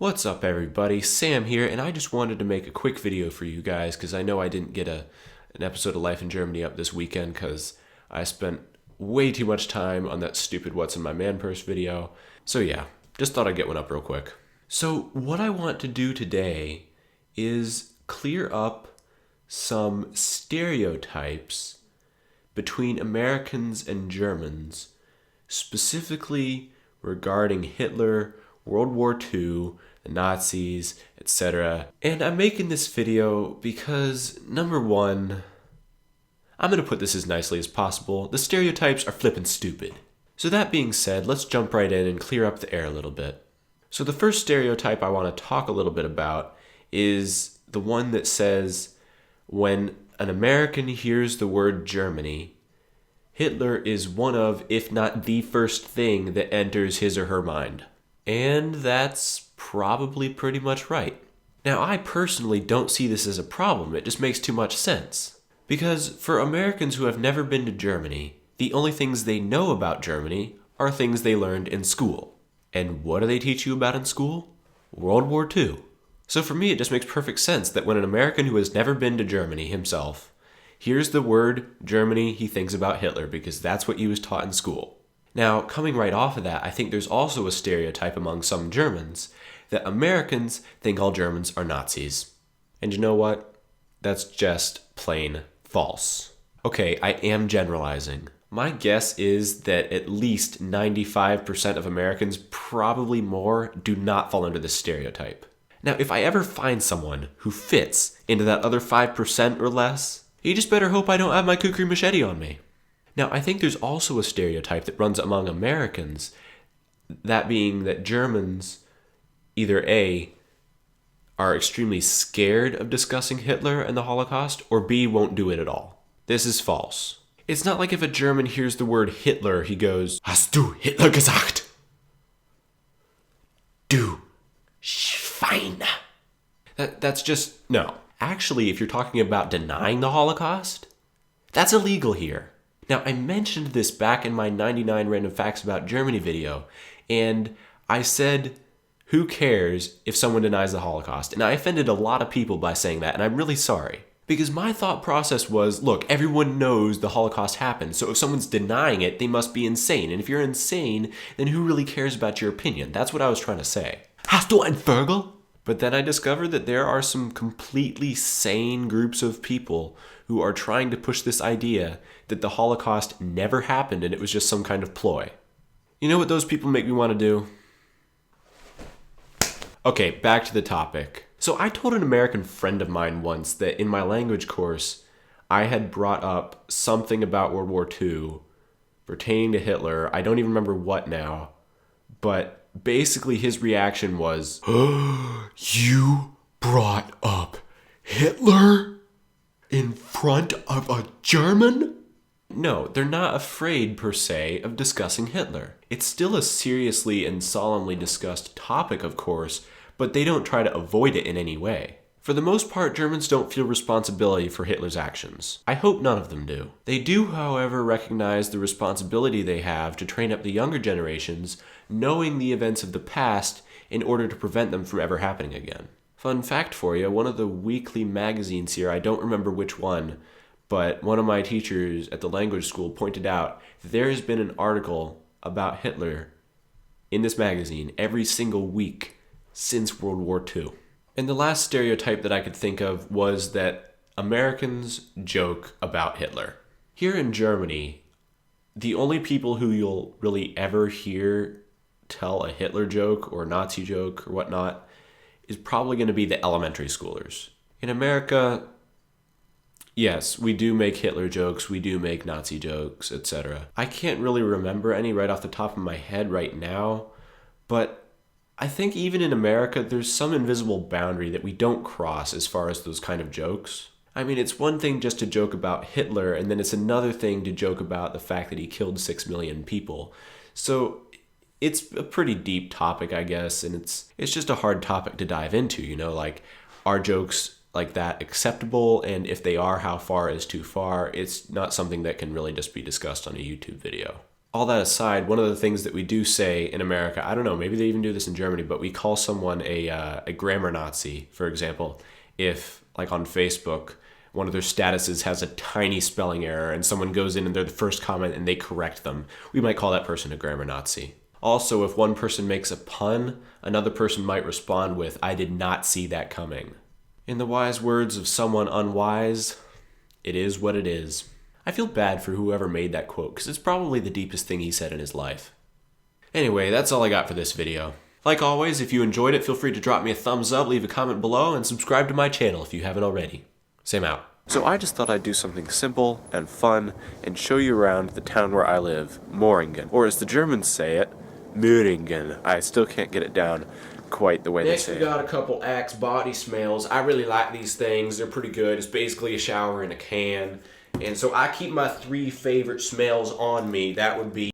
What's up everybody, Sam here, and I just wanted to make a quick video for you guys because I know I didn't get an episode of Life in Germany up this weekend because I spent way too much time on that stupid What's in My Man Purse video. So yeah, just thought I'd get one up real quick. So what I want to do today is clear up some stereotypes between Americans and Germans, specifically regarding Hitler, World War II, the Nazis, etc. And I'm making this video because, number one, I'm going to put this as nicely as possible, the stereotypes are flippin' stupid. So that being said, let's jump right in and clear up the air a little bit. So the first stereotype I want to talk a little bit about is the one that says, when an American hears the word Germany, Hitler is one of, if not the first thing that enters his or her mind. And that's probably pretty much right. Now, I personally don't see this as a problem. It just makes too much sense. Because for Americans who have never been to Germany, the only things they know about Germany are things they learned in school. And what do they teach you about in school? World War II. So for me, it just makes perfect sense that when an American who has never been to Germany himself hears the word Germany, he thinks about Hitler because that's what he was taught in school. Now, coming right off of that, I think there's also a stereotype among some Germans that Americans think all Germans are Nazis. And you know what? That's just plain false. Okay, I am generalizing. My guess is that at least 95% of Americans, probably more, do not fall under this stereotype. Now, if I ever find someone who fits into that other 5% or less, you just better hope I don't have my kukri machete on me. Now, I think there's also a stereotype that runs among Americans, that being that Germans either A, are extremely scared of discussing Hitler and the Holocaust, or B, won't do it at all. This is false. It's not like if a German hears the word Hitler, he goes, "Hast du Hitler gesagt? Du Schwein." That's just, no. Actually, if you're talking about denying the Holocaust, that's illegal here. Now, I mentioned this back in my 99 Random Facts About Germany video, and I said, who cares if someone denies the Holocaust? And I offended a lot of people by saying that, and I'm really sorry. Because my thought process was, look, everyone knows the Holocaust happened, so if someone's denying it, they must be insane. And if you're insane, then who really cares about your opinion? That's what I was trying to say. Hast du ein Vögel? But then I discovered that there are some completely sane groups of people who are trying to push this idea that the Holocaust never happened and it was just some kind of ploy. You know what those people make me want to do? Okay, back to the topic. So I told an American friend of mine once that in my language course, I had brought up something about World War II pertaining to Hitler. I don't even remember what now, but basically his reaction was, "You brought up Hitler in front of a German?" No, they're not afraid per se of discussing Hitler. It's still a seriously and solemnly discussed topic, of course, but they don't try to avoid it in any way. For the most part, Germans don't feel responsibility for Hitler's actions. I hope none of them do. They do, however, recognize the responsibility they have to train up the younger generations, knowing the events of the past in order to prevent them from ever happening again. Fun fact for you, one of the weekly magazines here, I don't remember which one, but one of my teachers at the language school pointed out that there has been an article about Hitler in this magazine every single week since World War II. And the last stereotype that I could think of was that Americans joke about Hitler. Here in Germany, the only people who you'll really ever hear tell a Hitler joke or Nazi joke or whatnot is probably going to be the elementary schoolers. In America, yes, we do make Hitler jokes, we do make Nazi jokes, etc. I can't really remember any right off the top of my head right now, but I think even in America, there's some invisible boundary that we don't cross as far as those kind of jokes. I mean, it's one thing just to joke about Hitler, and then it's another thing to joke about the fact that he killed 6 million people. So it's a pretty deep topic, I guess, and it's just a hard topic to dive into, you know, like, are jokes like that acceptable? And if they are, how far is too far? It's not something that can really just be discussed on a YouTube video. All that aside, one of the things that we do say in America, I don't know, maybe they even do this in Germany, but we call someone a grammar Nazi, for example, if, like on Facebook, one of their statuses has a tiny spelling error and someone goes in and they're the first comment and they correct them. We might call that person a grammar Nazi. Also, if one person makes a pun, another person might respond with, "I did not see that coming." In the wise words of someone unwise, it is what it is. I feel bad for whoever made that quote because it's probably the deepest thing he said in his life. Anyway, that's all I got for this video. Like always, if you enjoyed it, feel free to drop me a thumbs up, leave a comment below, and subscribe to my channel if you haven't already. Sam out. So I just thought I'd do something simple and fun and show you around the town where I live, Moringen. Or as the Germans say it, Möhringen. I still can't get it down quite the way they say it. Next we got a couple Axe body smells. I really like these things. They're pretty good. It's basically a shower in a can. And so I keep my 3 favorite smells on me. That would be